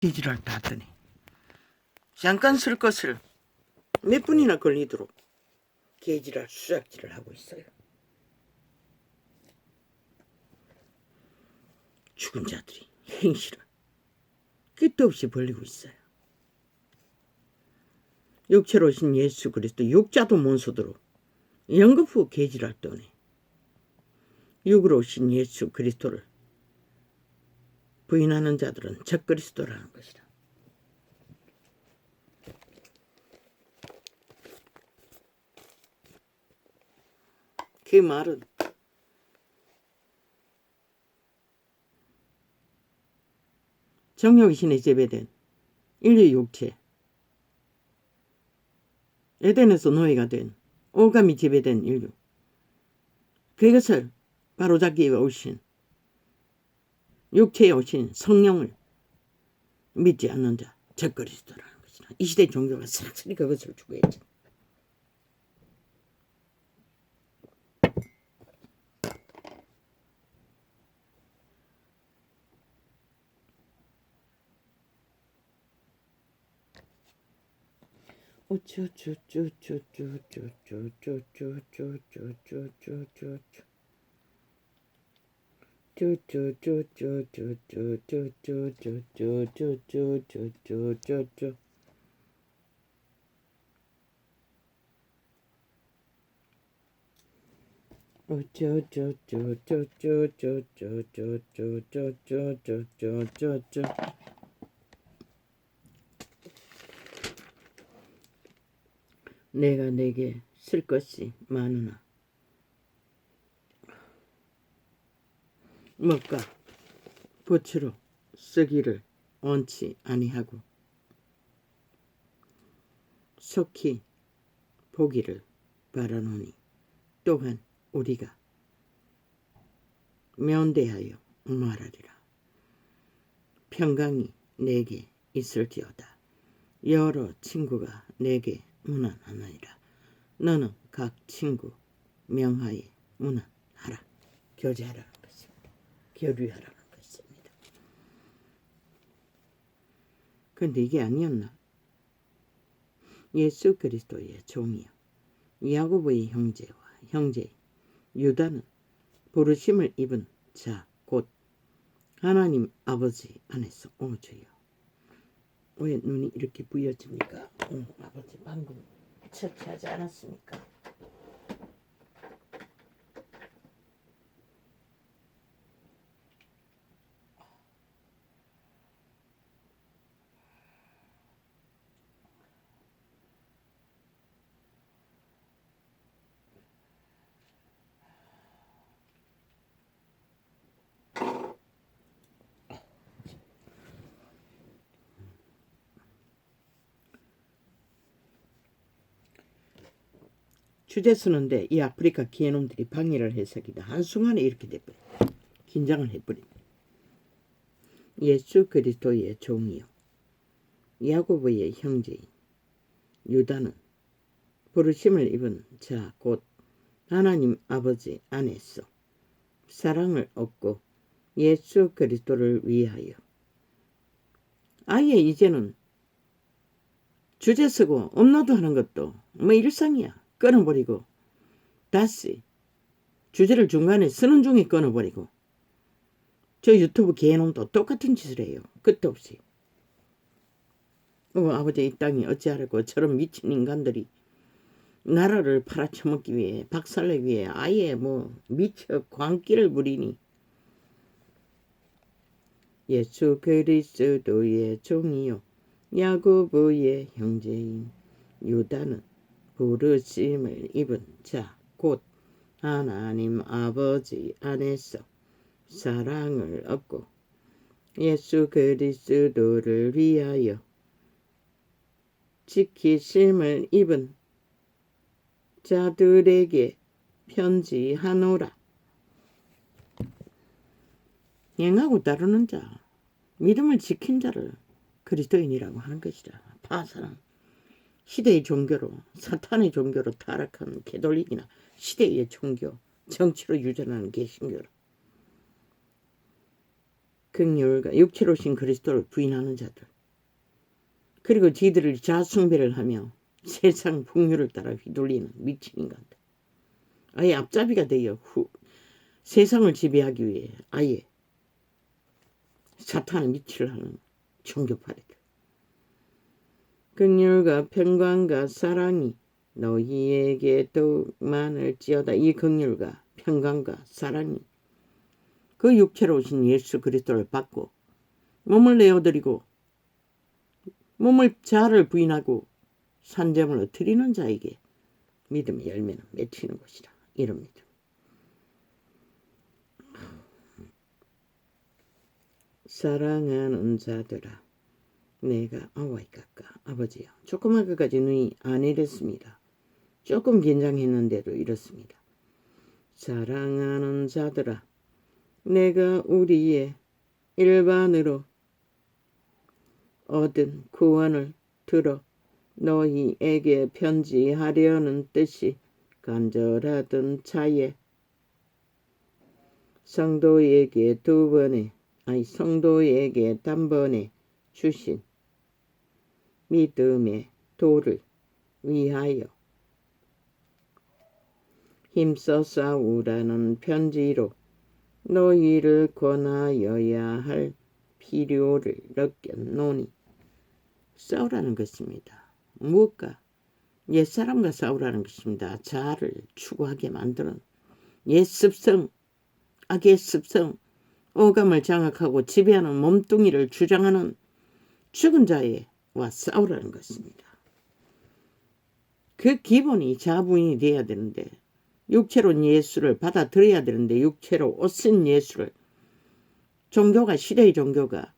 뒤지랄 다 하더니 잠깐 쓸 것을 몇 분이나 걸리도록 개지랄 수작질을 하고 있어요. 죽은 자들이 행실을 끝도 없이 벌리고 있어요. 육체로 오신 예수 그리스도 육자도 못서도록 연급 후 개지랄 떠네 육으로 오신 예수 그리스도를 부인하는 자들은 적그리스도라는 것이다. 그 말은 정욕신에 재배된 인류 육체, 에덴에서 노예가 된 오감이 재배된 인류, 그것을 바로잡기 위해 오신 육체에 오신 성령을 믿지 않는 자, 적그리스도라는 것이다. 이 시대 종교가 싹쓸이 그것을 추구했죠. 내가 내게 쓸 것이 많으나 먹과 밭으로 쓰기를 원치 아니하고 속히 보기를 바라노니 또한 우리가 면대하여 말하리라. 평강이 내게 있을지어다. 여러 친구가 내게 문안하느니라. 너는 각 친구 명하에 문안하라. 교제하라는 것입니다. 교류하라는 것입니다. 근데 이게 아니었나? 예수 그리스도의 종이요 야고보의 형제와 형제 유다는 부르심을 입은 자 곧 하나님 아버지 안에서 오주요. 왜 눈이 이렇게 부여집니까? 아버지 방금 처치하지 않았습니까? 주제 쓰는데 이 아프리카 기회놈들이 방해를 해서기다 한순간에 이렇게 돼버려. 긴장을 해버린. 예수 그리스도의 종이요 야고보의 형제인 유다는 부르심을 입은 자 곧 하나님 아버지 안에서 사랑을 얻고 예수 그리스도를 위하여 아예 이제는 주제 쓰고 업로드하는 것도 뭐 일상이야. 끊어버리고 다시 주제를 중간에 쓰는 중에 끊어버리고 저 유튜브 개놈도 똑같은 짓을 해요. 끝도 없이. 아버지 이 땅이 어찌하라고 저런 미친 인간들이 나라를 팔아쳐먹기 위해 박살내기 위해 아예 뭐 미쳐 광기를 부리니 예수 그리스도의 종이요 야고보의 형제인 유다는 부르심을 입은 자 곧 하나님 아버지 안에서 사랑을 얻고 예수 그리스도를 위하여 지키심을 입은 자들에게 편지하노라. 행하고 따르는 자, 믿음을 지킨 자를 그리스도인이라고 하는 것이다. 파사랑 시대의 종교로 사탄의 종교로 타락한 개돌릭이나 시대의 종교 정치로 유전하는 개신교로 극렬과 육체로 오신 그리스도를 부인하는 자들 그리고 지들을 자숭배를 하며 세상 풍류를 따라 휘둘리는 미친 인간들. 아예 앞잡이가 되어 세상을 지배하기 위해 아예 사탄을 미치를 하는 종교파리들. 긍휼과 평강과 사랑이 너희에게 더욱 많을지어다. 이 긍휼과 평강과 사랑이 그 육체로 오신 예수 그리스도를 받고 몸을 내어드리고 몸을 자아를 부인하고 산재물로 드리는 자에게 믿음의 열매는 맺히는 것이라. 이런 믿음. 사랑하는 자들아, 내가 아버지요. 조그만 것까지 눈이 안 이랬습니다. 조금 긴장했는데도 이렇습니다. 사랑하는 자들아, 내가 우리의 일반으로 얻은 구원을 들어 너희에게 편지하려는 뜻이 간절하던 차에 성도에게 단번에 주신 믿음의 도를 위하여 힘써 싸우라는 편지로 너희를 권하여야 할 필요를 느꼈노니. 싸우라는 것입니다. 무엇과? 옛사람과 싸우라는 것입니다. 자아를 추구하게 만드는 옛습성, 악의 습성, 오감을 장악하고 지배하는 몸뚱이를 주장하는 죽은 자와 싸우라는 것입니다. 그 기본이 자부인이 돼야 되는데, 육체로 예수를 받아들여야 되는데, 육체로 옷 쓴 예수를, 종교가, 시대의 종교가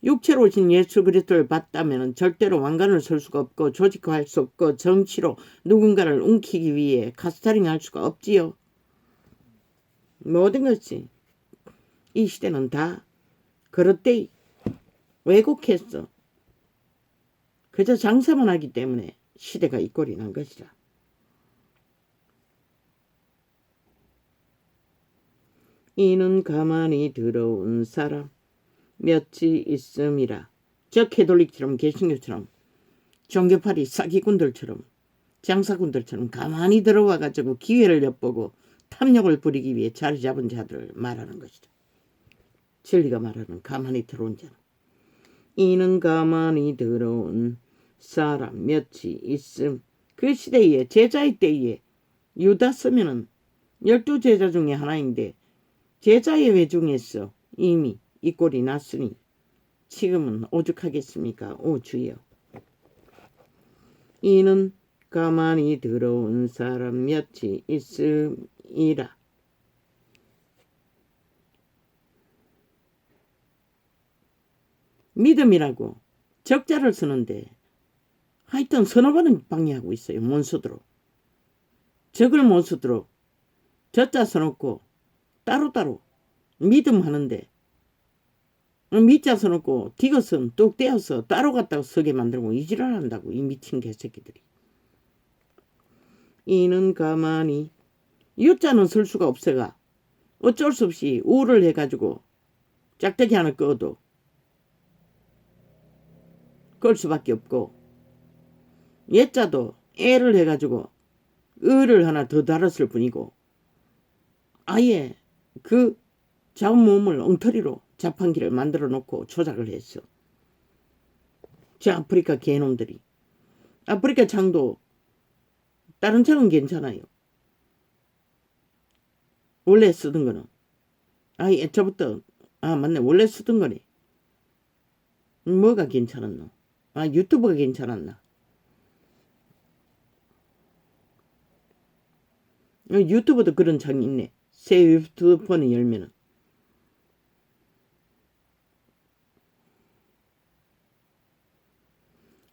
육체로 오신 예수 그리스도를 받다면 절대로 왕관을 설 수가 없고 조직화할 수 없고 정치로 누군가를 움키기 위해 카스타링할 수가 없지요. 모든 것이 이 시대는 다 그릇되이 왜곡했어. 그저 장사만 하기 때문에 시대가 이 꼴이 난 것이라. 이는 가만히 들어온 사람 몇이 있음이라. 저 캐톨릭처럼 개신교처럼 종교파리 사기꾼들처럼 장사꾼들처럼 가만히 들어와가지고 기회를 엿보고 탐욕을 부리기 위해 자리 잡은 자들을 말하는 것이다. 진리가 말하는 가만히 들어온 자는. 이는 가만히 들어온 사람 몇이 있음. 그 시대에 제자의 때에 유다스면은 12제자 중에 하나인데 제자의 외중에서 이미 이 꼴이 났으니 지금은 오죽하겠습니까? 오 주여. 이는 가만히 들어온 사람 몇이 있음이라. 믿음이라고 적자를 쓰는데 하여튼 서너 번은 방해하고 있어요. 못 쓰도록. 적을 못 쓰도록 젖자 써놓고 따로따로 믿음 하는데 밑자 써놓고 디귿은 뚝 떼어서 따로 갖다가 서게 만들고 이지랄 한다고. 이 미친 개새끼들이. 이는 가만히 유자는 쓸 수가 없어가 어쩔 수 없이 우를 해가지고 짝대기 하나 꺼도 끌 수밖에 없고 예자도 애를 해가지고 을을 하나 더 달았을 뿐이고 아예 그 자음 몸을 엉터리로 자판기를 만들어 놓고 조작을 했어. 저 아프리카 개놈들이. 아프리카 창도 다른 창은 괜찮아요. 원래 쓰던 거는. 애초부터 맞네. 원래 쓰던 거네. 뭐가 괜찮았노? 유튜브가 괜찮았나? 유튜브도 그런 창이 있네. 새 휴대폰을 열면은.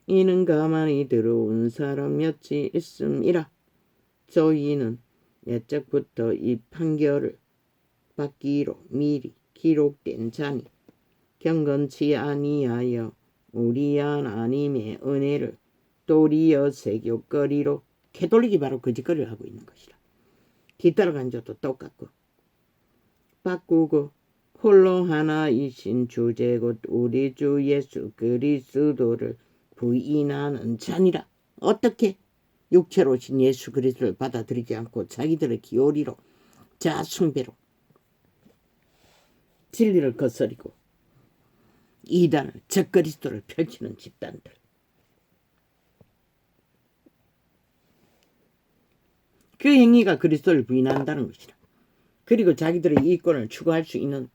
이는 가만히 들어온 사람 몇이 있음이라. 저희는 옛적부터 이 판결을 받기로 미리 기록된 자니 경건치 아니하여 우리 하나님의 은혜를 도리어 세교거리로. 캐톨릭이 바로 거짓거리를 하고 있는 것이라. 뒤따라간 자도 똑같고 바꾸고 홀로 하나이신 주제 곧 우리 주 예수 그리스도를 부인하는 자니라. 어떻게? 육체로 오신 예수 그리스도를 받아들이지 않고 자기들의 기호리로 자숭배로 진리를 거스리고 이단을 적그리스도를 펼치는 집단들. 그 행위가 그리스도를 부인한다는 것이라. 그리고 자기들의 이권을 추구할 수 있는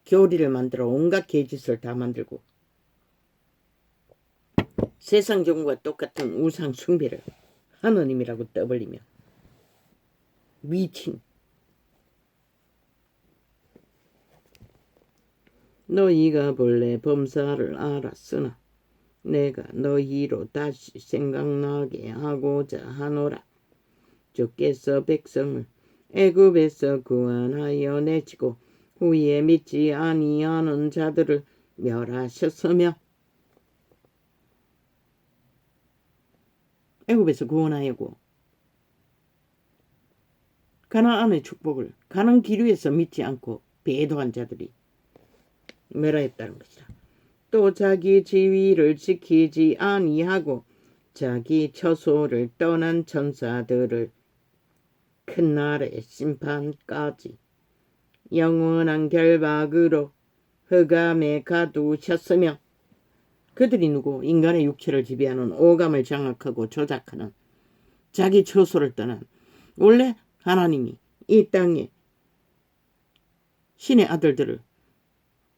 교리를 만들어 온갖 개짓을 다 만들고 세상 정부와 똑같은 우상 숭배를 하느님이라고 떠벌리며 미친 너희가 본래 범사를 알았으나 내가 너희로 다시 생각나게 하고자 하노라. 주께서 백성을 애굽에서 구원하여 내치고 후에 믿지 아니하는 자들을 멸하셨으며 애굽에서 구원하였고 가나안의 축복을 가는 길 위에서 믿지 않고 배도한 자들이 멸하였다는 것이다. 또 자기 지위를 지키지 아니하고 자기 처소를 떠난 천사들을 큰 날의 심판까지 영원한 결박으로 흑암에 가두셨으며 그들이 누구? 인간의 육체를 지배하는 오감을 장악하고 조작하는 자기 처소를 떠난 원래 하나님이 이 땅에 신의 아들들을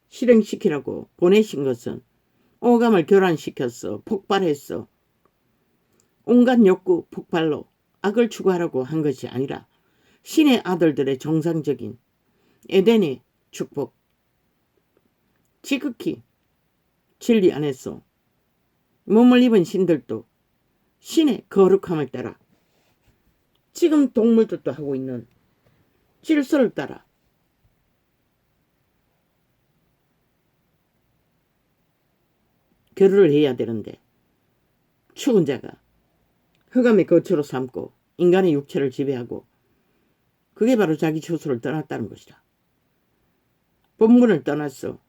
실행시키라고 보내신 것은 오감을 교란시켰어. 폭발했어. 온갖 욕구 폭발로 악을 추구하라고 한 것이 아니라 신의 아들들의 정상적인 에덴의 축복, 지극히 진리 안에서 몸을 입은 신들도 신의 거룩함을 따라 지금 동물들도 하고 있는 질서를 따라 결혼을 해야 되는데 죽은 자가 흑암의 거처로 삼고 인간의 육체를 지배하고 그게 바로 자기 처소를 떠났다는 것이다. 본문을 떠나서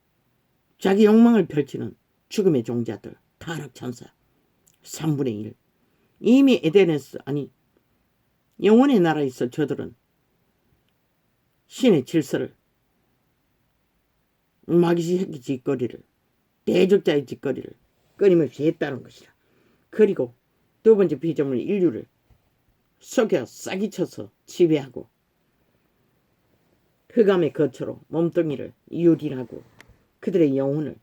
자기 욕망을 펼치는 죽음의 종자들, 타락천사 3분의 1. 이미 에덴에서 아니 영원의 나라에서 저들은 신의 질서를 마귀의 짓거리를 대적자의 짓거리를 끊임없이 했다는 것이다. 그리고 두 번째 피조물 인류를 속여 싸기쳐서 지배하고 흑암의 거처로 몸뚱이를 유린하고 그들의 영혼을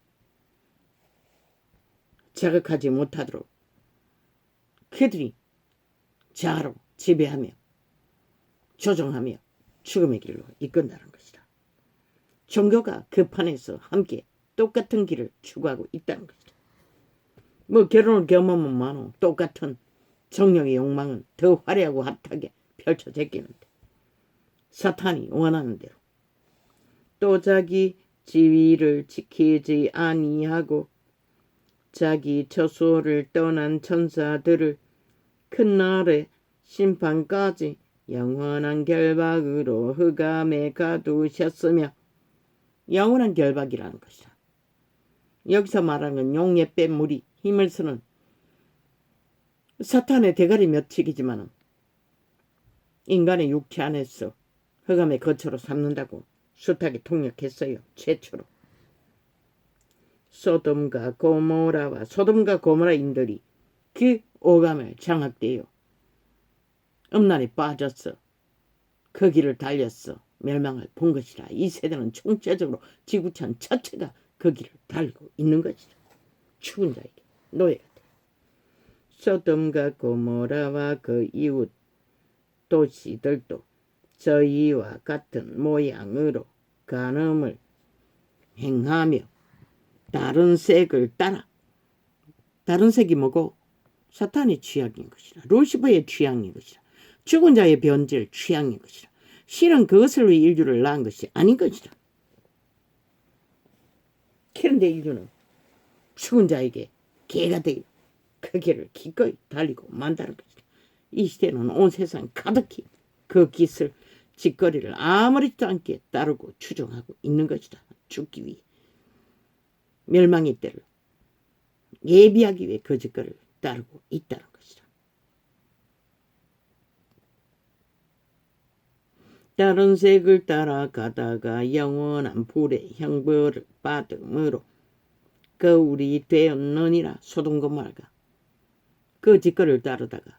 자극하지 못하도록 그들이 자아로 지배하며 조종하며 죽음의 길로 이끈다는 것이다. 종교가 그 판에서 함께 똑같은 길을 추구하고 있다는 것이다. 뭐 결혼을 경험하면 많어. 똑같은 정욕의 욕망은 더 화려하고 핫하게 펼쳐졌겠는데 사탄이 원하는 대로 또 자기 지위를 지키지 아니하고 자기 처소를 떠난 천사들을 큰 날의 심판까지 영원한 결박으로 흑암에 가두셨으며 영원한 결박이라는 것이다. 여기서 말하는 용의 뺀 물이 힘을 쓰는 사탄의 대가리 몇칙이지만 인간의 육체 안에서 흑암의 거처로 삼는다고 숱하게 통역했어요. 최초로. 소돔과 고모라인들이 그 오감을 장악되어 음란에 빠졌어. 그 길을 달렸어. 멸망을 본 것이라. 이 세대는 총체적으로 지구촌 자체가 그 길을 달고 있는 것이라. 죽은 자에게 노예가 돼. 소돔과 고모라와 그 이웃 도시들도 저희와 같은 모양으로 간음을 행하며 다른 색을 따라 다른 색이 뭐고? 사탄의 취향인 것이라. 루시퍼의 취향인 것이라. 죽은 자의 변질 취향인 것이라. 실은 그것을 위해 인류를 낳은 것이 아닌 것이라. 그런데 인류는 죽은 자에게 개가 되어 그 길을 기꺼이 달리고 만다는 것이라. 이 시대는 온 세상 가득히 그 깃을 짓거리를 아무렇지도 않게 따르고 추종하고 있는 것이다. 죽기 위해. 멸망의 때를 예비하기 위해 그 짓거리를 따르고 있다는 것이다. 다른 색을 따라가다가 영원한 불의 형벌을 받음으로 거울이 되었느니라. 소돔고모라가 그 짓거리를 따르다가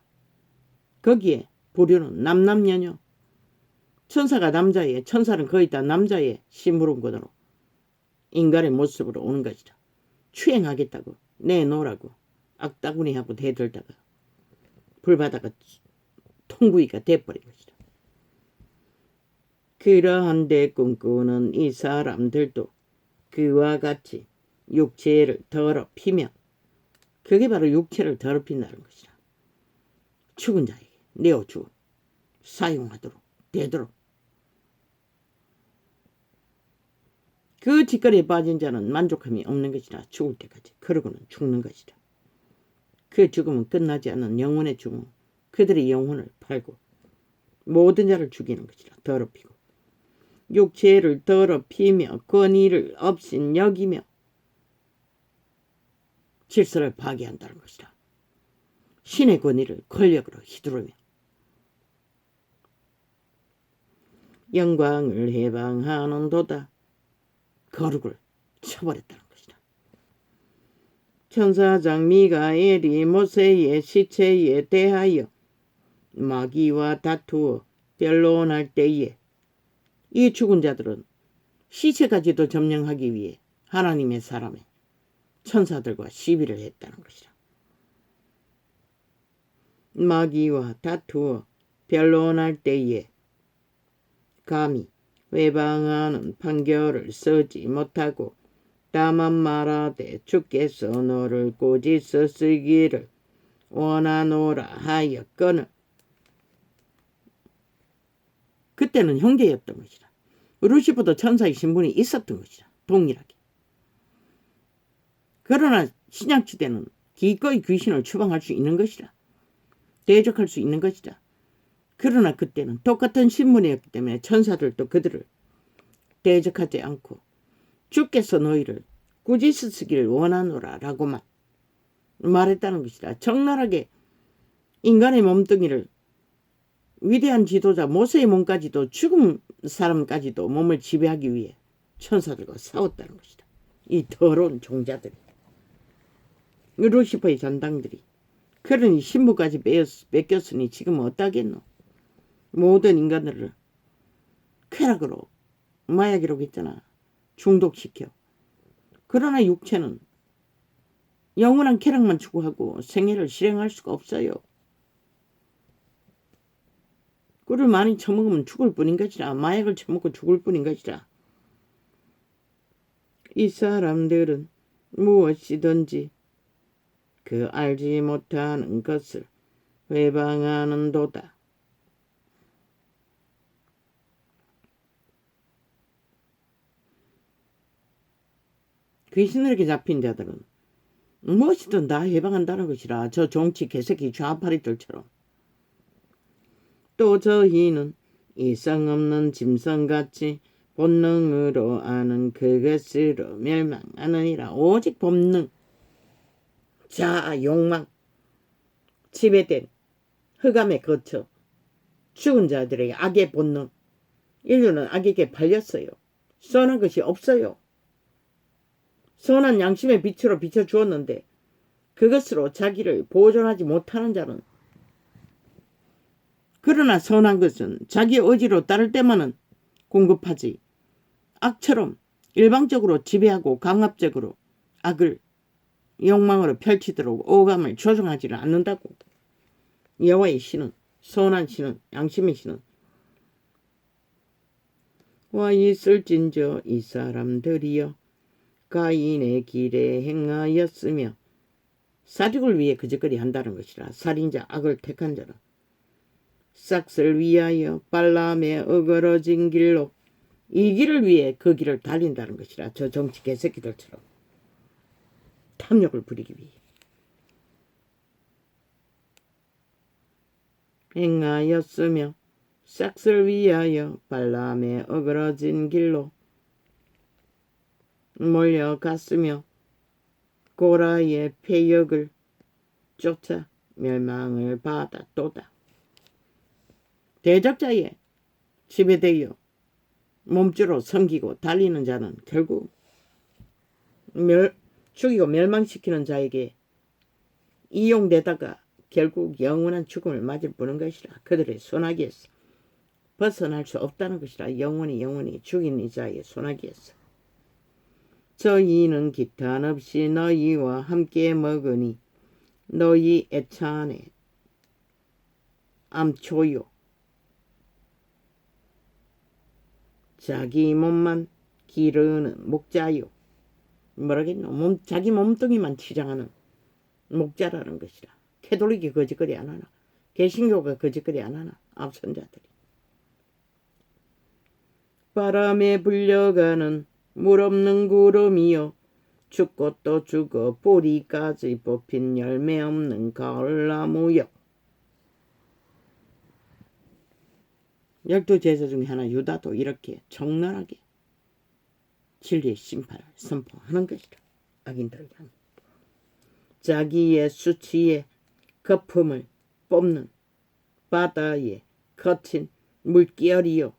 거기에 부류는 남남녀녀, 천사가 남자의, 천사는 거의 다 남자의 심부름꾼으로 인간의 모습으로 오는 것이다. 추행하겠다고 내놓으라고 악다구니하고 대들다가 불바다가 통구이가 돼버린 것이다. 그러한데 꿈꾸는 이 사람들도 그와 같이 육체를 더럽히며, 그게 바로 육체를 더럽힌다는 것이다. 죽은 자에게 내어주어 사용하도록 되도록. 그 짓거리에 빠진 자는 만족함이 없는 것이다. 죽을 때까지. 그러고는 죽는 것이다. 그 죽음은 끝나지 않는 영혼의 죽음. 그들의 영혼을 팔고 모든 자를 죽이는 것이다. 더럽히고 육체를 더럽히며 권위를 없인 여기며 질서를 파괴한다는 것이다. 신의 권위를 권력으로 휘두르며 영광을 해방하는도다. 거룩을 쳐버렸다는 것이다. 천사장 미가엘이 모세의 시체에 대하여 마귀와 다투어 변론할 때에 이 죽은 자들은 시체까지도 점령하기 위해 하나님의 사람의 천사들과 시비를 했다는 것이다. 마귀와 다투어 변론할 때에 감히 회방하는 판결을 쓰지 못하고 다만 말하되 주께서 너를 꾸짖어 쓰기를 원하노라 하였거늘. 그때는 형제였던 것이다. 루시퍼도 천사의 신분이 있었던 것이다. 동일하게. 그러나 신약시대는 기꺼이 귀신을 추방할 수 있는 것이다. 대적할 수 있는 것이다. 그러나 그때는 똑같은 신분이었기 때문에 천사들도 그들을 대적하지 않고 주께서 너희를 꾸짖어 쓰기를 원하노라 라고만 말했다는 것이다. 적나라하게 인간의 몸뚱이를 위대한 지도자 모세의 몸까지도 죽은 사람까지도 몸을 지배하기 위해 천사들과 싸웠다는 것이다. 이 더러운 종자들이. 루시퍼의 전당들이. 그러니 신부까지 뺏겼으니 지금 어떠겠노. 모든 인간들을 쾌락으로 마약이라고 했잖아. 중독시켜. 그러나 육체는 영원한 쾌락만 추구하고 생애를 실행할 수가 없어요. 꿀을 많이 처먹으면 죽을 뿐인 것이라. 마약을 처먹고 죽을 뿐인 것이라. 이 사람들은 무엇이든지 그 알지 못하는 것을 회방하는도다. 귀신에게 잡힌 자들은 무엇이든 다 해방한다는 것이라. 저 정치 개새끼 좌파리들처럼. 또 저희는 이상 없는 짐승같이 본능으로 아는 그것으로 멸망하느니라. 오직 본능, 자아, 욕망, 지배된 흑암에 거쳐 죽은 자들에게 악의 본능. 인류는 악에게 팔렸어요. 선한 것이 없어요. 선한 양심의 빛으로 비춰주었는데 그것으로 자기를 보존하지 못하는 자는, 그러나 선한 것은 자기 의지로 따를 때만은 공급하지 악처럼 일방적으로 지배하고 강압적으로 악을 욕망으로 펼치도록 오감을 조종하지를 않는다고. 여호와의 신은, 선한 신은, 양심의 신은 와 있을진저 이 사람들이여 가인의 길에 행하였으며, 사륙을 위해 그짓거리 한다는 것이라. 살인자, 악을 택한 자는 싹을 위하여 발람의 어그러진 길로, 이 길을 위해 그 길을 달린다는 것이라. 저 정치 개새끼들처럼 탐욕을 부리기 위해 행하였으며 싹쓸 위하여 발람의 어그러진 길로 몰려갔으며 고라의 폐역을 쫓아 멸망을 받았도다. 대적자의 지배되어 몸주로 섬기고 달리는 자는 결국 죽이고 멸망시키는 자에게 이용되다가 결국 영원한 죽음을 맞을 뿐인 것이라. 그들의 손아귀에서 벗어날 수 없다는 것이라. 영원히 죽인 이 자의 손아귀에서. 저희는 기탄 없이 너희와 함께 먹으니 너희 애찬에 암초요 자기 몸만 기르는 목자요. 뭐라겠노? 자기 몸뚱이만 치장하는 목자라는 것이라. 캐톨릭이 거짓거리 안 하나? 개신교가 거짓거리 안 하나? 앞선 자들이. 바람에 불려가는 물 없는 구름이여 죽고 또 죽어 뿌리까지 뽑힌 열매 없는 가을나무여. 12제자 중에 하나 유다도 이렇게 적나라하게 진리의 심판을 선포하는 것이라. 악인들을 향해. 자기의 수치의 거품을 뽑는 바다의 거친 물결이요.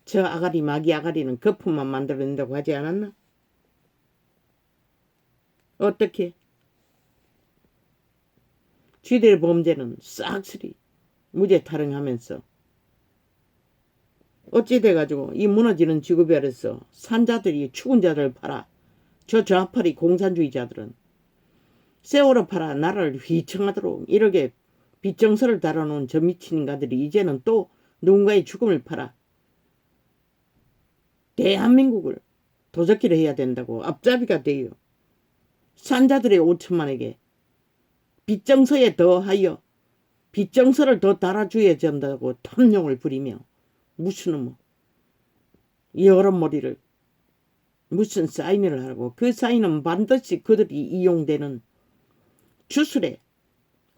저 아가리 마귀 아가리는 거품만 만들어낸다고 하지 않았나? 어떻게? 쥐들의 범죄는 싹쓸이 무죄 타령하면서 어찌 돼가지고 이 무너지는 지구별에서 산자들이 죽은 자들을 팔아. 저 좌파리 공산주의자들은 세월호 팔아 나라를 휘청하도록 이렇게 빚정서를 달아놓은 저 미친 인간들이 이제는 또 누군가의 죽음을 팔아 대한민국을 도적질을 해야 된다고 앞잡이가 돼요. 산자들의 5천만에게 빚정서에 더하여 빚정서를 더 달아줘야 된다고 탐욕을 부리며 무슨 여러머리를 무슨 사인을 하라고. 그 사인은 반드시 그들이 이용되는 주술의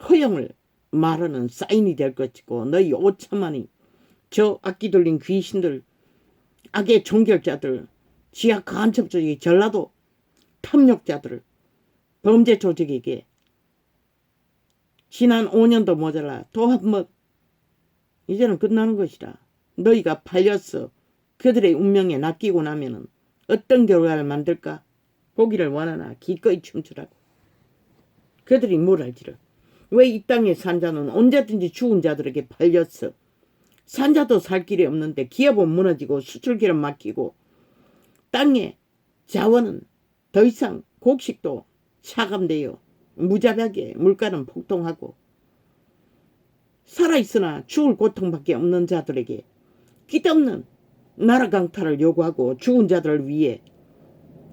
허영을 말하는 사인이 될 것이고 너희 5천만이 저 악기 돌린 귀신들 악의 종결자들 지하 간첩조직의 전라도 탐욕자들을 범죄 조직에게 지난 5년도 모자라 또 한 번 이제는 끝나는 것이라. 너희가 팔렸어. 그들의 운명에 낚이고 나면은 어떤 결과를 만들까? 보기를 원하나 기꺼이 춤추라고. 그들이 뭘 알지를. 왜 이 땅의 산자는 언제든지 죽은 자들에게 팔렸어. 산자도 살 길이 없는데 기업은 무너지고 수출기는 막히고 땅의 자원은 더 이상 곡식도 차감되어 무자비하게 물가는 폭등하고 살아있으나 죽을 고통밖에 없는 자들에게 끼없는 나라 강탈을 요구하고 죽은 자들을 위해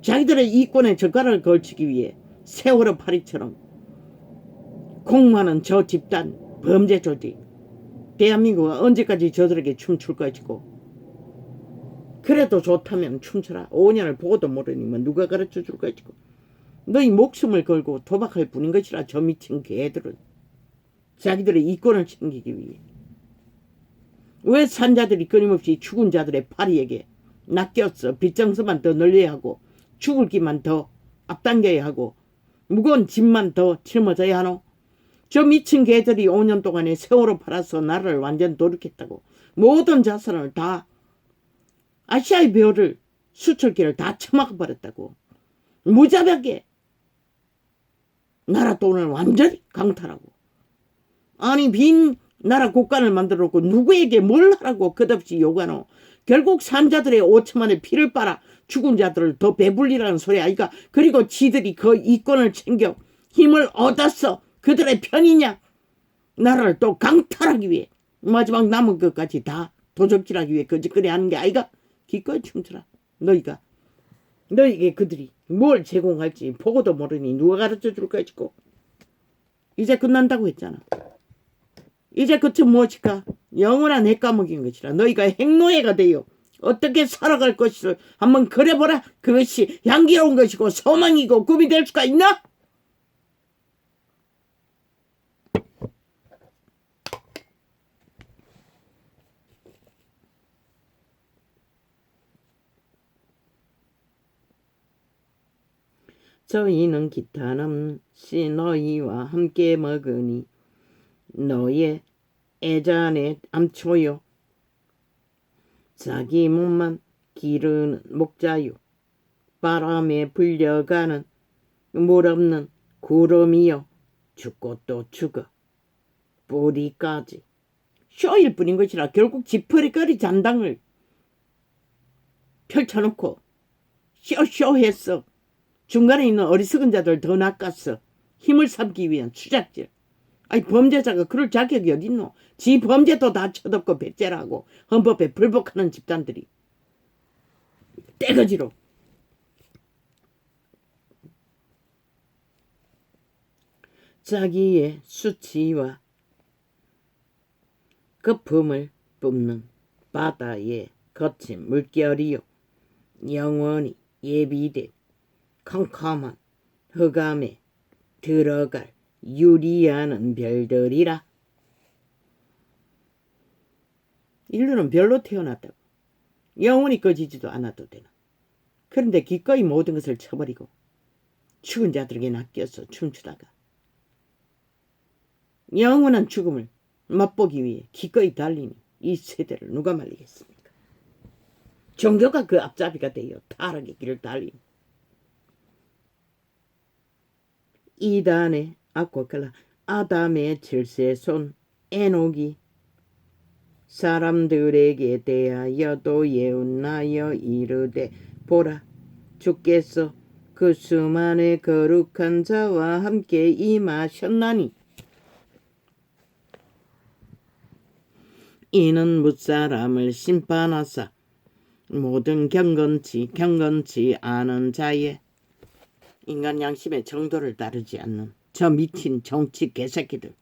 자기들의 이권에 젓가락을 걸치기 위해 세월호 파리처럼 공모하는 저 집단 범죄 조직 대한민국은 언제까지 저들에게 춤출 것이고 그래도 좋다면 춤춰라. 5년을 보고도 모르니 뭐 누가 가르쳐 줄 것이고 너희 목숨을 걸고 도박할 뿐인 것이라. 저 미친 개들은 자기들의 이권을 챙기기 위해. 왜 산자들이 끊임없이 죽은 자들의 파리에게 낚였어. 빚정서만 더 늘려야 하고 죽을 기만 더 앞당겨야 하고 무거운 짐만 더 짊어져야 하노. 저 미친 개들이 5년 동안에 세월호 팔아서 나라를 완전 도륙했다고. 모든 자산을 다 아시아의 벼를 수출기를 다 처먹어버렸다고. 무자비하게 나라 돈을 완전히 강탈하고. 아니 빈 나라 국간을 만들어 놓고 누구에게 뭘 하라고 끝없이 요구하노. 결국 산자들의 5천만의 피를 빨아 죽은 자들을 더 배불리라는 소리 아이가. 그리고 지들이 그 이권을 챙겨 힘을 얻었어. 그들의 편이냐. 나라를 또 강탈하기 위해 마지막 남은 것까지 다 도적질하기 위해 거짓거리 하는 게 아이가. 기꺼이 춤추라. 너에게 그들이 뭘 제공할지 보고도 모르니 누가 가르쳐 줄 것이고. 이제 끝난다고 했잖아. 이제 끝은 무엇일까? 영원한 핵과목인 것이라. 너희가 핵노예가 되어 어떻게 살아갈 것을 한번 그려보라. 그것이 향기로운 것이고 소망이고 꿈이 될 수가 있나? 저희는 기타는 씨 너희와 함께 먹으니 너의 애잔에 암초요. 자기 몸만 기르는 목자요. 바람에 불려가는 물 없는 구름이요. 죽고 또 죽어 뿌리까지. 쇼일 뿐인 것이라 결국 지푸리거리 잔당을 펼쳐놓고 쇼쇼했어. 중간에 있는 어리석은 자들 더 낚았어. 힘을 삼기 위한 추작질. 아니 범죄자가 그럴 자격이 어딨노. 지 범죄도 다 쳐덮고 배째라고 헌법에 불복하는 집단들이 떼거지로 자기의 수치와 거품을 뿜는 바다의 거친 물결이요. 영원히 예비된 컴컴한 흑암에 들어갈 유리하는 별들이라. 인류는 별로 태어났다고. 영원히 꺼지지도 않아도 되나. 그런데 기꺼이 모든 것을 쳐버리고 죽은 자들에게 낚여서 춤추다가 영원한 죽음을 맛보기 위해 기꺼이 달리니 이 세대를 누가 말리겠습니까? 종교가 그 앞잡이가 되어 타락의 길을 달리니 이단의 아담의 칠세손 에녹이 사람들에게 대하여도 예언하여 이르되 보라 주께서 그 수만의 거룩한 자와 함께 임하셨나니 이는 무사람을 심판하사 모든 경건치 않은 자의 인간 양심의 정도를 따르지 않는 저 미친 정치 개새끼들,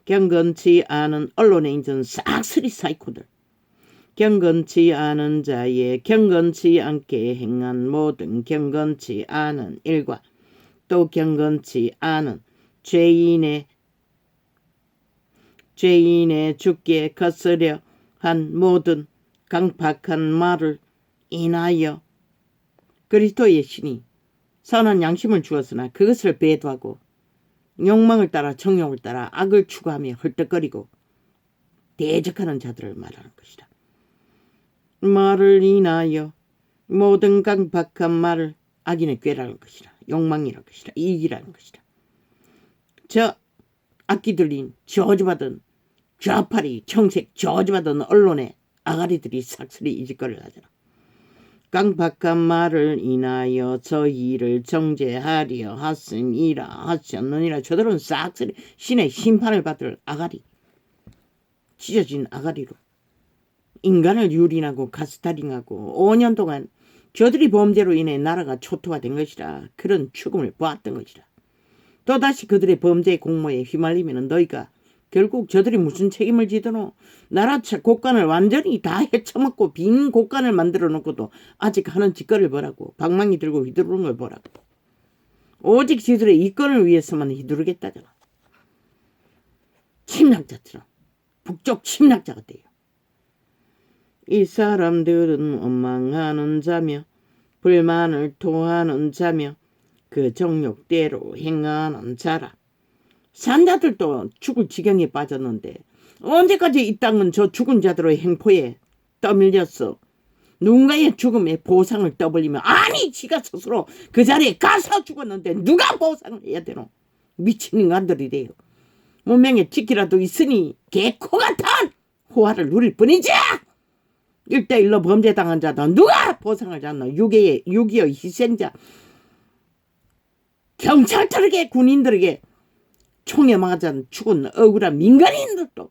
경건치 않은 언론에 있는 싹쓸이 사이코들, 경건치 않은 자의 경건치 않게 행한 모든 경건치 않은 일과 또 경건치 않은 죄인의 죽게 거스려 한 모든 강팍한 말을 인하여 그리스도의 신이 선한 양심을 주었으나 그것을 배도하고 욕망을 따라 정욕을 따라 악을 추구하며 헐떡거리고 대적하는 자들을 말하는 것이다. 말을 인하여 모든 강팍한 말을 악인의 꾀라는 것이다. 욕망이라는 것이다. 이익이라는 것이다. 저 악기 들린 저주받은 좌파리 청색 저주받은 언론의 아가리들이 싹쓸이 이 짓거리를 하잖아. 강박한 말을 인하여 저희를 정죄하려 하심이라 하셨느니라. 저들은 싹쓸이 신의 심판을 받을 아가리, 찢어진 아가리로 인간을 유린하고 가스타링하고 5년 동안 저들이 범죄로 인해 나라가 초토화된 것이라. 그런 죽음을 보았던 것이라. 또다시 그들의 범죄의 공모에 휘말리면 너희가 결국 저들이 무슨 책임을 지더노. 나라 곳간을 완전히 다 헤쳐먹고 빈 곳간을 만들어 놓고도 아직 하는 짓거리를 보라고. 방망이 들고 휘두르는 걸 보라고. 오직 지들의 이권을 위해서만 휘두르겠다잖아. 침략자처럼. 북쪽 침략자가 돼요. 이 사람들은 원망하는 자며 불만을 토하는 자며 그 정욕대로 행하는 자라. 산자들도 죽을 지경에 빠졌는데 언제까지 이 땅은 저 죽은 자들의 행포에 떠밀렸어. 누군가의 죽음에 보상을 떠벌리며 아니 지가 스스로 그 자리에 가서 죽었는데 누가 보상을 해야 되노. 미친 인간들이 돼요. 문명에 지키라도 있으니 개코 같은 호화를 누릴 뿐이지. 1대1로 범죄당한 자도 누가 보상을 잡노. 6.25 희생자 경찰들에게 군인들에게 총에 맞아 죽은 억울한 민간인들도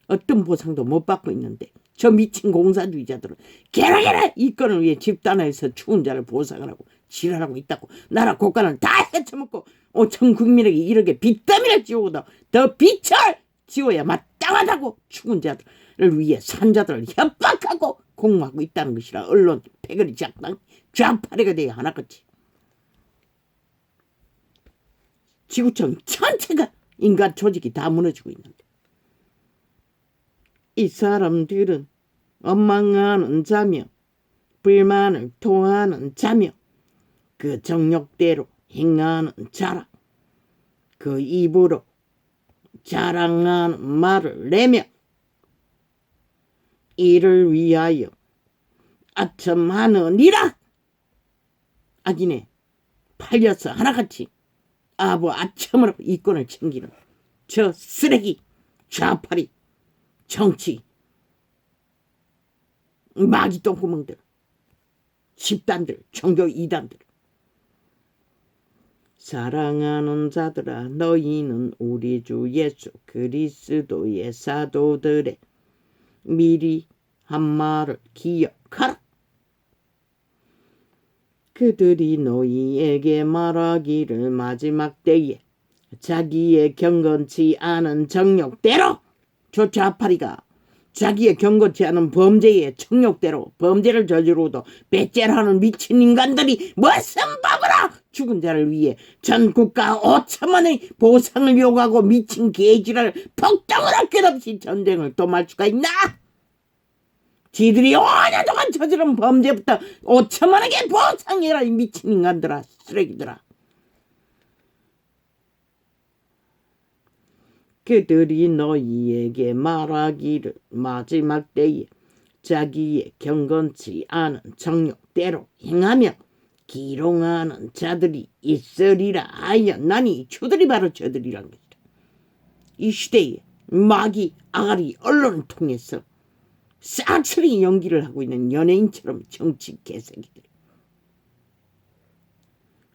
어떤 보상도 못 받고 있는데 저 미친 공산주의자들은 게라게라 이권을 위해 집단화해서 죽은 자를 보상을 하고 지랄하고 있다고. 나라 곳간을 다 헤쳐먹고 5천 국민에게 이렇게 빚더미를 지우고도 더 빚을 지워야 마땅하다고 죽은 자들을 위해 산자들을 협박하고 공모하고 있다는 것이라. 언론 패거리 작당 좌파리가 되어 하나같이 지구촌 전체가 인간 조직이 다 무너지고 있는데 이 사람들은 원망하는 자며 불만을 토하는 자며 그 정욕대로 행하는 자라. 그 입으로 자랑하는 말을 내며 이를 위하여 아첨하느니라. 악인에 팔려서 하나같이 아부 아첨으로 이권을 챙기는 저 쓰레기 좌파리 정치 마귀 똥구멍들 집단들 종교 이단들. 사랑하는 자들아 너희는 우리 주 예수 그리스도의 사도들의 미리 한 말을 기억하라. 그들이 너희에게 말하기를 마지막 때에 자기의 경건치 않은 정욕대로, 저 좌파리가 자기의 경건치 않은 범죄의 정욕대로 범죄를 저지르고도 배째라는 미친 인간들이 무슨 법으로 죽은 자를 위해 전 국가 5천만의 보상을 요구하고 미친 개지랄 폭동으로 끝없이 전쟁을 도말 수가 있나? 지들이 5년 동안 저지른 범죄부터 5천만원의 보상이라. 이 미친 인간들아, 쓰레기들아. 그들이 너희에게 말하기를 마지막 때에 자기의 경건치 않은 정욕대로 행하며 기롱하는 자들이 있으리라 하였나니, 저들이 바로 저들이란 것이다. 이 시대에 마귀 아가리 언론을 통해서 싹쓸이 연기를 하고 있는 연예인처럼 정치 개새끼들.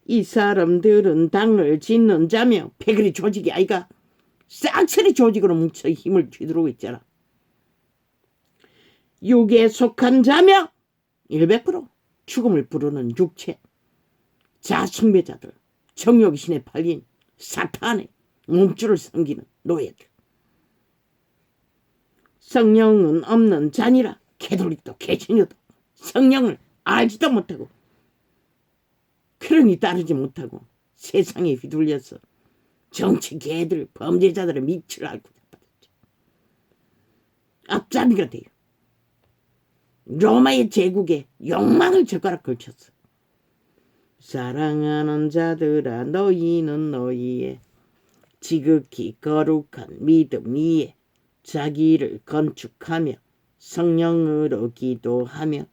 이 사람들은 당을 짓는 자며 패거리 조직이 아이가 싹쓸이 조직으로 뭉쳐 힘을 쥐두르고 있잖아. 육에 속한 자며 100% 죽음을 부르는 육체 자숭배자들, 정욕의 신에 팔린 사탄의 몸줄을 섬기는 노예들. 성령은 없는 자니라. 캐톨릭도 개신교도 성령을 알지도 못하고 그러니 따르지 못하고 세상에 휘둘려서 정치 개들 범죄자들의 밑을 앓고 자빠졌죠. 앞잡이가 돼요. 로마의 제국에 욕망을 젓가락 걸쳤어. 사랑하는 자들아 너희는 너희의 지극히 거룩한 믿음 위에 자기를 건축하며 성령으로 기도하며.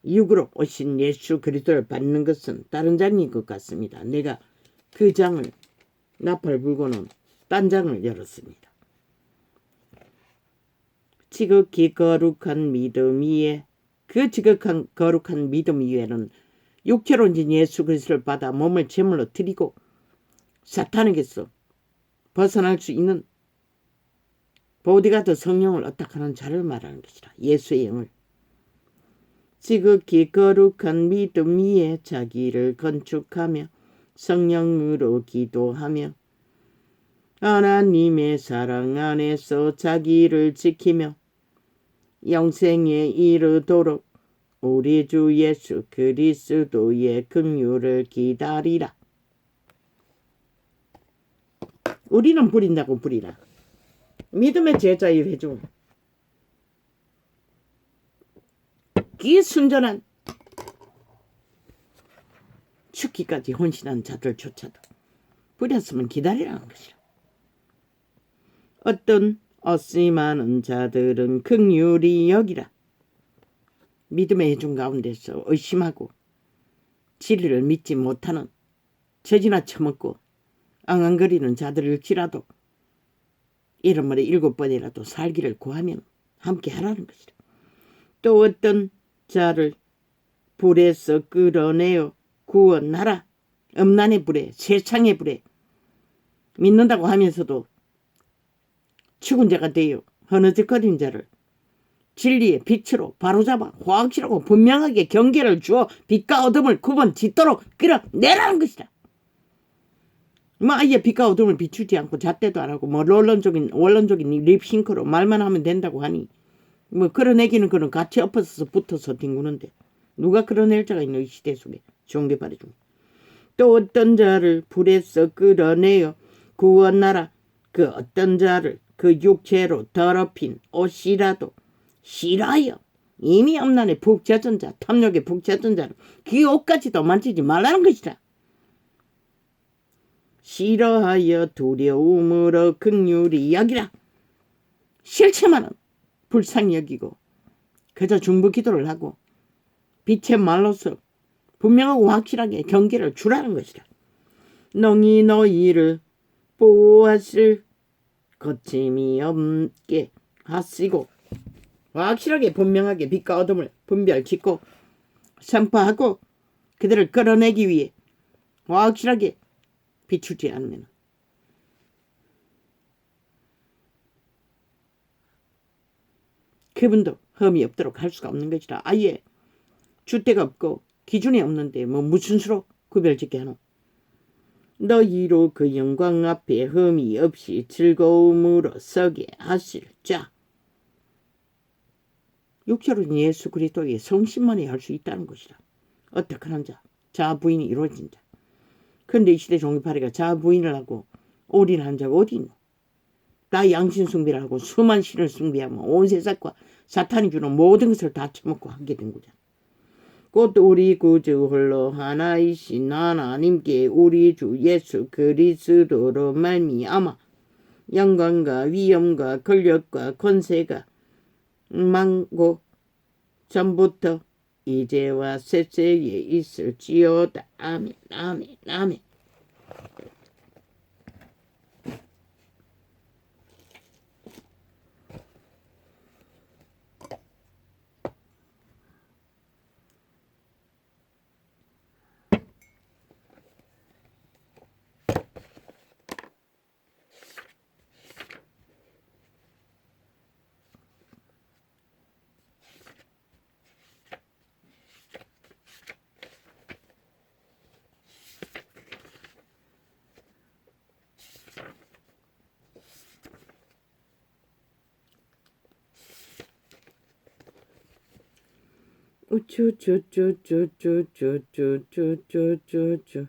육으로 오신 예수 그리스도를 받는 것은 다른 장인 것 같습니다. 내가 그 장을 나팔 불고는 딴 장을 열었습니다. 지극히 거룩한 믿음 위에, 그 지극한 거룩한 믿음 위에는 육체로 온 예수 그리스도를 받아 몸을 제물로 드리고 사탄에게서 벗어날 수 있는 보디가드 성령을 어떡하는 자를 말하는 것이라. 예수의 영을. 지극히 거룩한 믿음 위에 자기를 건축하며 성령으로 기도하며 하나님의 사랑 안에서 자기를 지키며 영생에 이르도록 우리 주 예수 그리스도의 긍휼을 기다리라. 우리는 부린다고 부리라. 믿음의 제자의 회중, 기순전한 죽기까지 헌신한 자들조차도 부렸으면 기다리라는 것이라. 어떤 어심하는 자들은 긍휼히 여기라. 믿음의 회중 가운데서 의심하고 진리를 믿지 못하는 저지나 처먹고 앙앙거리는 자들일지라도 이름으로 7번이라도 살기를 구하면 함께 하라는 것이라. 또 어떤 자를 불에서 끌어내어 구원하라. 음란의 불에, 세상의 불에 믿는다고 하면서도 죽은 자가 되어 허느적거린 자를 진리의 빛으로 바로잡아 확실하고 분명하게 경계를 주어 빛과 어둠을 구분 짓도록 끌어내라는 것이다. 뭐 아예 빛과 어둠을 비추지 않고 잣대도 안 하고 뭐 원론적인 립싱크로 말만 하면 된다고 하니 뭐 끌어내기는 그런 같이 엎어서 붙어서 뒹구는데 누가 끌어낼 자가 있노 이 시대 속에. 종교발이 중. 또 어떤 자를 불에서 끌어내어 구원하라. 그 어떤 자를 그 육체로 더럽힌 옷이라도 싫어하여 이미 엄난에 푹 젖은 자, 탐욕에 푹 젖은 자를 그 옷까지도 만지지 말라는 것이라. 싫어하여 두려움으로 긍휼히 여기라. 싫지만은 불쌍히 여기고 그저 중보기도를 하고 빛의 말로서 분명하고 확실하게 경계를 주라는 것이라. 능히 너희를 보호하실 거침이 없게 하시고 확실하게 분명하게 빛과 어둠을 분별짓고 선포하고 그들을 끌어내기 위해 확실하게 비추지 않으면 그분도 흠이 없도록 할 수가 없는 것이라. 아예 줏대가 없고 기준이 없는데 뭐 무슨 수로 구별짓게 하노. 너희로 그 영광 앞에 흠이 없이 즐거움으로 서게 하실 자. 육체로는 예수 그리스도의 성신만이 할 수 있다는 것이라. 어떡하는 자, 자아 부인이 이루어진 자. 그런데 이 시대 종교파리가 자아 부인을 하고 올인한 자가 어디 있노. 다 양신 숭배를 하고 수만 신을 숭배하면 온 세상과 사탄이 주는 모든 것을 다 처먹고 하게 된 거잖아. 곧 우리 구주 홀로 하나이신 하나님께 우리 주 예수 그리스도로 말미암아 영광과 위엄과 권력과 권세가 망고 전부터 이제와 세세에 있을지어다. 아멘 아멘 아멘. 우쭈쭈쭈쭈쭈쭈쭈쭈쭈쭈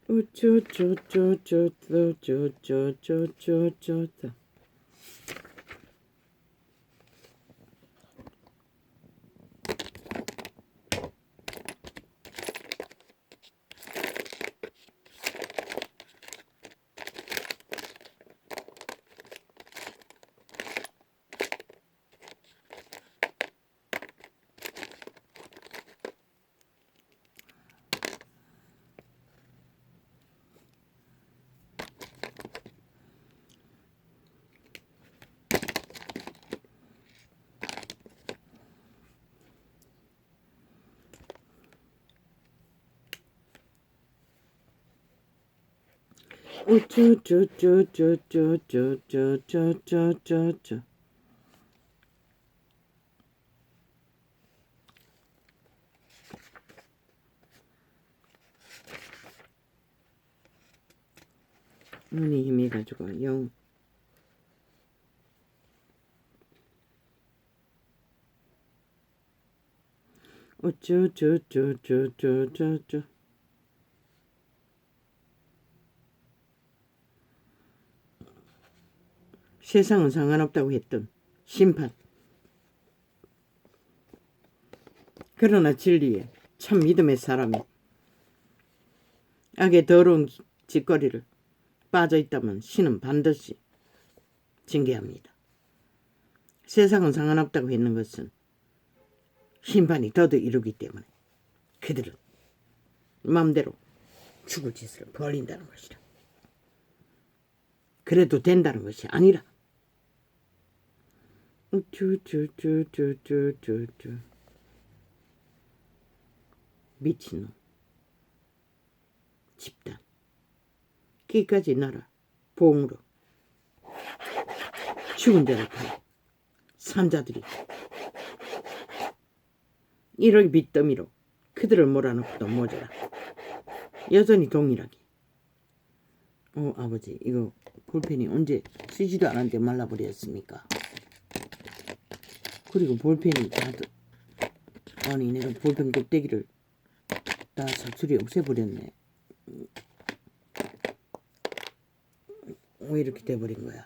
우쭈쭈쭈쭈쭈쭈쭈쭈쭈 우쭈쭈쭈쭈쭈쭈쭈쭈쭈쭈 눈이 힘이 가지고 영 우쭈쭈쭈쭈쭈쭈쭈 세상은 상관없다고 했던 심판. 그러나 진리에 참 믿음의 사람이 악의 더러운 짓거리를 빠져있다면 신은 반드시 징계합니다. 세상은 상관없다고 했는 것은 심판이 더더 이루기 때문에 그들은 마음대로 죽을 짓을 벌린다는 것이라. 그래도 된다는 것이 아니라 쭈쭈쭈쭈쭈쭈쭈 미친놈 집단 끼까지 나라 봉으로 죽은 자를 파는 산자들이 이를 빚더미로 그들을 몰아넣고도 모자라. 여전히 동일하게. 아버지 이거 볼펜이 언제 쓰지도 않았는데 말라버렸습니까? 그리고 볼펜이 아니 내가 볼펜 껍데기를 다 삭수리 없애버렸네. 왜 이렇게 돼버린 거야?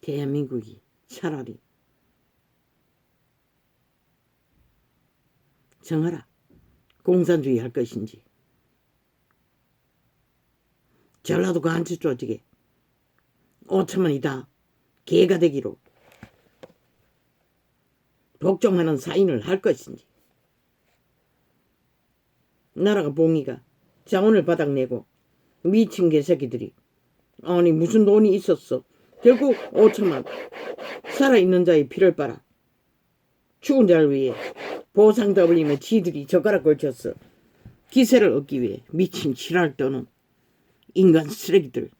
대한민국이 차라리 정하라. 공산주의 할 것인지 전라도 간첩 조직에 5천만이 다 개가 되기로 복종하는 사인을 할 것인지 나라가 봉이가 자원을 바닥내고 미친 개새끼들이 아니 무슨 돈이 있었어. 결국 5천만 살아있는 자의 피를 빨아 죽은 자를 위해 보상 더블리며 지들이 젓가락 걸쳤어. 기세를 얻기 위해 미친 지랄 떠는 인간 쓰레기들.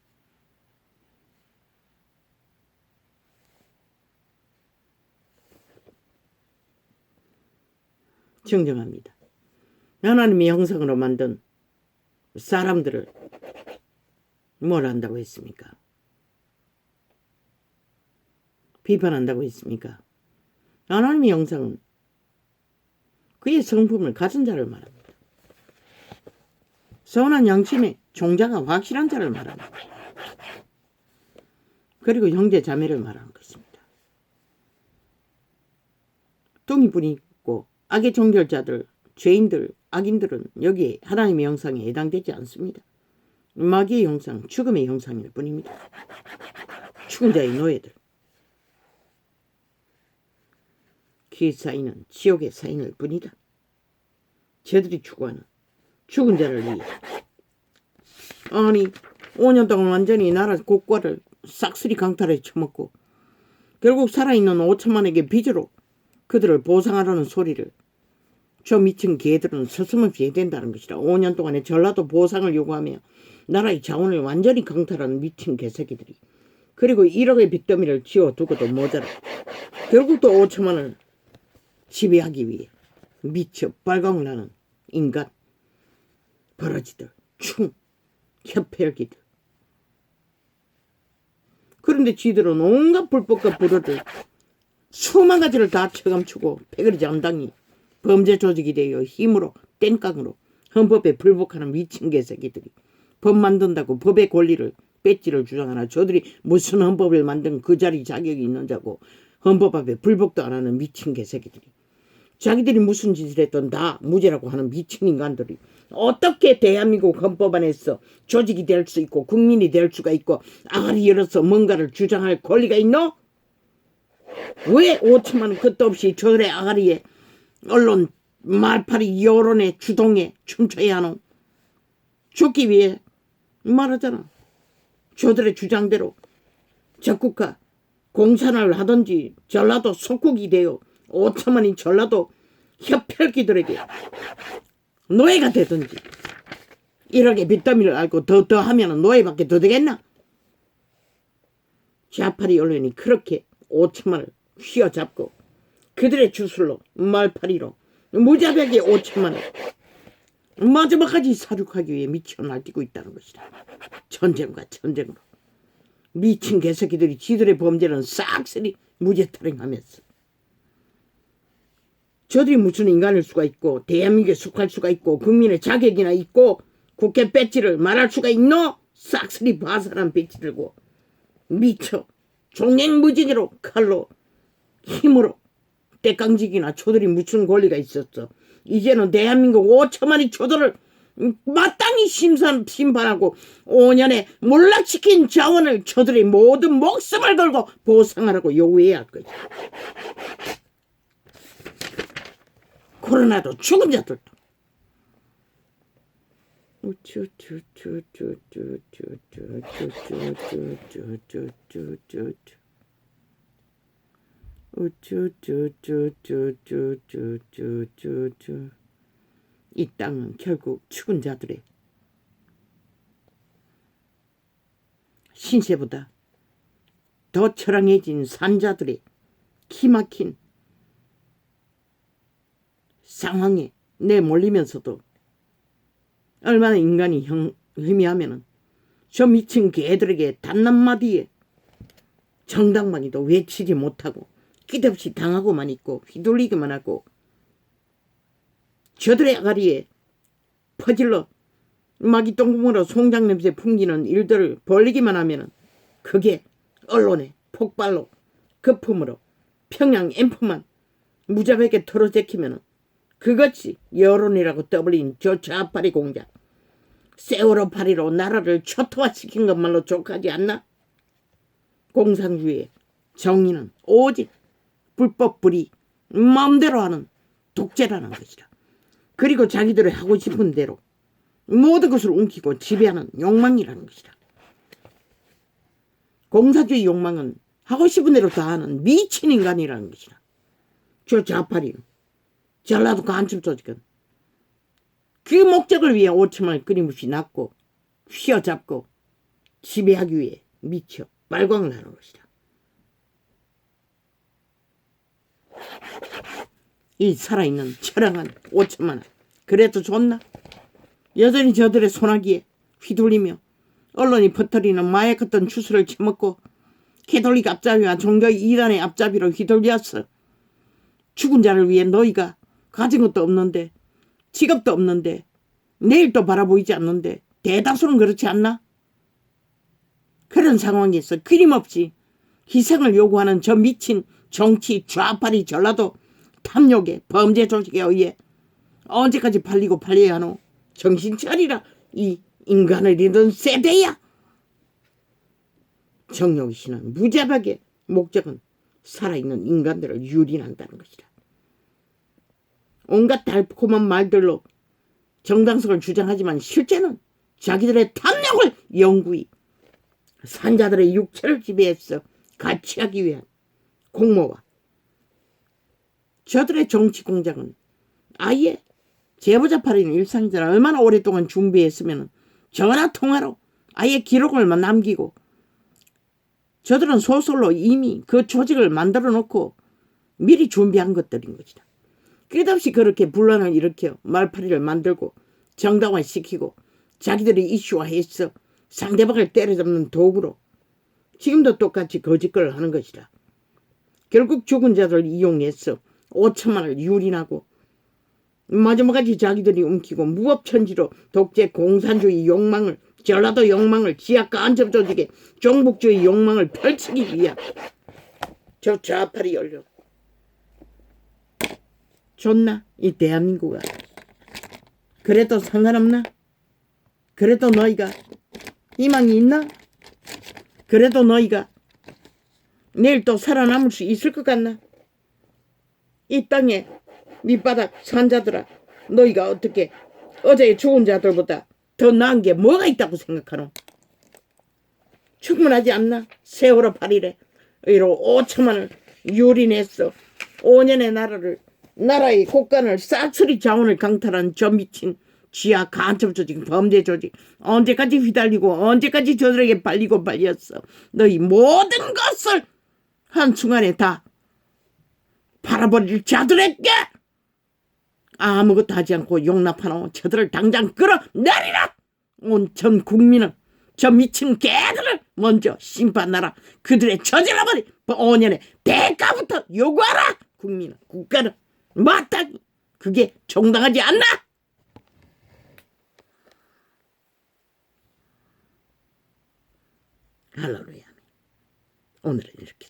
정정합니다. 하나님의 형상으로 만든 사람들을 뭘 한다고 했습니까? 비판한다고 했습니까? 하나님의 형상은 그의 성품을 가진 자를 말합니다. 선한 양심의 종자가 확실한 자를 말합니다. 그리고 형제 자매를 말하는 것입니다. 뚱이뿐이 있고 악의 종결자들, 죄인들, 악인들은 여기에 하나님의 형상에 해당되지 않습니다. 마귀의 형상, 죽음의 형상일 뿐입니다. 죽은 자의 노예들. 그 사인은 지옥의 사인일 뿐이다. 저들이 추구하는 죽은 자를 위해 아니 5년 동안 완전히 나라 국가를 싹쓸이 강탈해 쳐먹고 결국 살아있는 5천만에게 빚으로 그들을 보상하라는 소리를 저 미친 개들은 서슴없이 해야 된다는 것이라. 5년 동안의 전라도 보상을 요구하며 나라의 자원을 완전히 강탈하는 미친 개새끼들이 그리고 1억의 빚더미를 지어두고도 모자라 결국 또 5천만을 지배하기 위해 미쳐 발광을 하는 인간 버러지들, 충, 협회열기들. 그런데 쥐들은 온갖 불법과 불효를 수만 가지를 다 체감추고 패거리 장당이 범죄 조직이 되어 힘으로 땡깡으로 헌법에 불복하는 미친 개새끼들이 법 만든다고 법의 권리를 뺏지를 주장하나 저들이 무슨 헌법을 만든 그 자리 자격이 있는 자고 헌법 앞에 불복도 안 하는 미친 개새끼들이 자기들이 무슨 짓을 했던 다 무죄라고 하는 미친 인간들이 어떻게 대한민국 헌법 안에서 조직이 될 수 있고 국민이 될 수가 있고 아가리 열어서 뭔가를 주장할 권리가 있노? 왜 5천만 끝도 없이 저들의 아가리에 언론 말파리 여론의 주동에 춤춰야 하노? 죽기 위해 말하잖아. 저들의 주장대로 적국화 공산을 하든지 전라도 속국이 되어 5천만인 전라도 협혈기들에게 노예가 되든지 1억의 빚더미를 알고 더 하면 노예밖에 더 되겠나? 좌파리 언론이 그렇게 5천만을 휘어잡고 그들의 주술로 말파리로 무자비하게 5천만을 마지막까지 사륙하기 위해 미쳐 날뛰고 있다는 것이다. 전쟁과 전쟁으로 미친 개새끼들이 지들의 범죄는 싹쓸이 무죄타령하면서 저들이 무슨 인간일 수가 있고 대한민국에 속할 수가 있고 국민의 자격이나 있고 국회 배지를 말할 수가 있노? 싹쓸이 바사한 배지 들고 미쳐 종횡무진으로 칼로 힘으로 떼깡지기나 저들이 무슨 권리가 있었어. 이제는 대한민국 5천만이 저들을 마땅히 심판하고 5년에 몰락시킨 자원을 저들의 모든 목숨을 걸고 보상하라고 요구해야 할 거지. 코로나도 죽은 자들도 이 땅은 결국 죽은 자들의 신세보다 더 처량해진 산자들의 기막힌 상황에 내몰리면서도 얼마나 인간이 희미하면은 저 미친 개들에게 단 한마디에 정당방위도 외치지 못하고 끝없이 당하고만 있고 휘둘리기만 하고 저들의 아가리에 퍼질러 마귀 똥구멍으로 송장 냄새 풍기는 일들을 벌리기만 하면은 그게 언론의 폭발로 거품으로 평양 엠프만 무자백에 털어제키면 그것이 여론이라고 떠벌린 저 좌파리 공작 세월호 파리로 나라를 초토화시킨 것만로 족하지 않나? 공산주의의 정의는 오직 불법 불의 마음대로 하는 독재라는 것이다. 그리고 자기들이 하고 싶은 대로 모든 것을 움키고 지배하는 욕망이라는 것이다. 공산주의 욕망은 하고 싶은 대로 다 하는 미친 인간이라는 것이다. 저 좌파리 전라도 간첩 조직은 그 목적을 위해 5천만을 끊임없이 낳고 휘어잡고 지배하기 위해 미쳐 발광을 하는 것이다. 이 살아있는 처량한 5천만원 그래도 좋나? 여전히 저들의 소나기에 휘둘리며 언론이 퍼뜨리는 마약 같은 추수를 처먹고 캐톨릭 앞잡이와 종교의 이단의 앞잡이로 휘둘렸어. 죽은 자를 위해 너희가 가진 것도 없는데 직업도 없는데 내일도 바라보이지 않는데 대다수는 그렇지 않나? 그런 상황에서 끊임없이 희생을 요구하는 저 미친 정치 좌파리 전라도 탐욕의 범죄 조직에 의해 언제까지 팔리고 팔려야 하노? 정신 차리라 이 인간을 잃은 세대야. 정용희 씨는 무자박의 목적은 살아있는 인간들을 유린한다는 것이다. 온갖 달콤한 말들로 정당성을 주장하지만 실제는 자기들의 탐욕을 영구히 산자들의 육체를 지배해서 가치하기 위한 공모와 저들의 정치 공작은 아예 제보자 팔이는 일상이잖아. 얼마나 오랫동안 준비했으면 전화 통화로 아예 기록을 남기고 저들은 소설로 이미 그 조직을 만들어 놓고 미리 준비한 것들인 것이다. 끝없이 그렇게 분란을 일으켜 말파리를 만들고 정당화시키고 자기들이 이슈화해서 상대방을 때려잡는 도구로 지금도 똑같이 거짓말을 하는 것이다. 결국 죽은 자들을 이용해서 5천만을 유린하고 마지막까지 자기들이 움키고 무법천지로 독재 공산주의 욕망을 전라도 욕망을 지하 간첩 조직의 종북주의 욕망을 펼치기 위한 저 좌파리 열려 좋나? 이 대한민국아. 그래도 상관없나? 그래도 너희가 희망이 있나? 그래도 너희가 내일 또 살아남을 수 있을 것 같나? 이 땅에 밑바닥 산자들아, 너희가 어떻게 어제의 죽은 자들보다 더 나은 게 뭐가 있다고 생각하노? 충분하지 않나? 세월호 8일에 의로 5천만을 유린했어. 5년의 나라의 국간을 싹쓸이 자원을 강탈한 저 미친 지하 간첩 조직, 범죄 조직 언제까지 휘달리고 언제까지 저들에게 발리고 발렸어. 너희 모든 것을 한순간에 다 팔아버릴 자들에게 아무것도 하지 않고 용납하노. 저들을 당장 끌어내리라. 온 전 국민은 저 미친 개들을 먼저 심판하라. 그들의 저질러버린 5년의 대가부터 요구하라. 국민은 국가는 마땅히 그게 정당하지 않나? 할렐루야. 오늘은 이렇게